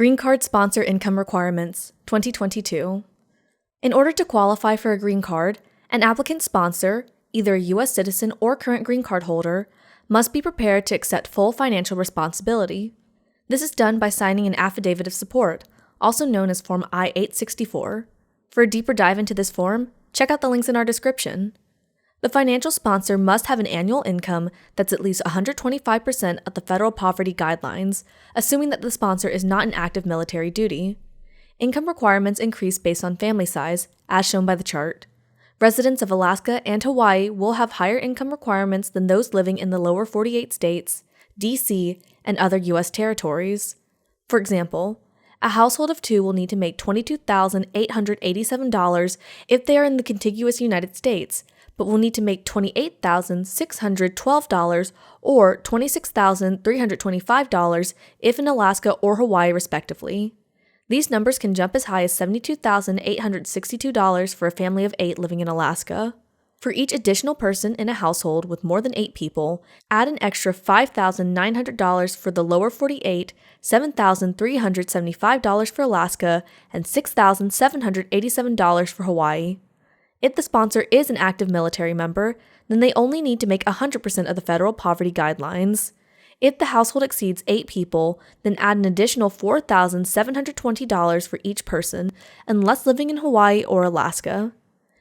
Green Card Sponsor Income Requirements, 2022. In order to qualify for a green card, an applicant's sponsor, either a U.S. citizen or current green card holder, must be prepared to accept full financial responsibility. This is done by signing an affidavit of support, also known as Form I-864. For a deeper dive into this form, check out the links in our description. The financial sponsor must have an annual income that's at least 125% of the federal poverty guidelines, assuming that the sponsor is not in active military duty. Income requirements increase based on family size, as shown by the chart. Residents of Alaska and Hawaii will have higher income requirements than those living in the lower 48 states, D.C., and other U.S. territories. For example, a household of two will need to make $22,887 if they are in the contiguous United States, but will need to make $28,612 or $26,325 if in Alaska or Hawaii, respectively. These numbers can jump as high as $72,862 for a family of 8 living in Alaska. For each additional person in a household with more than 8 people, add an extra $5,900 for the lower 48, $7,375 for Alaska, and $6,787 for Hawaii. If the sponsor is an active military member, then they only need to make 100% of the federal poverty guidelines. If the household exceeds 8 people, then add an additional $4,720 for each person, unless living in Hawaii or Alaska.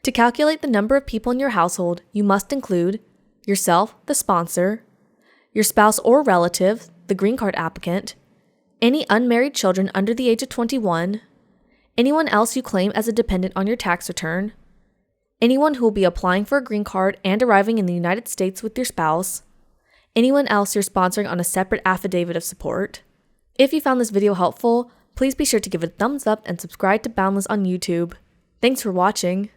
To calculate the number of people in your household, you must include yourself, the sponsor, your spouse or relative, the green card applicant, any unmarried children under the age of 21, anyone else you claim as a dependent on your tax return, anyone who will be applying for a green card and arriving in the United States with your spouse, anyone else you're sponsoring on a separate affidavit of support. If you found this video helpful, please be sure to give it a thumbs up and subscribe to Boundless on YouTube. Thanks for watching.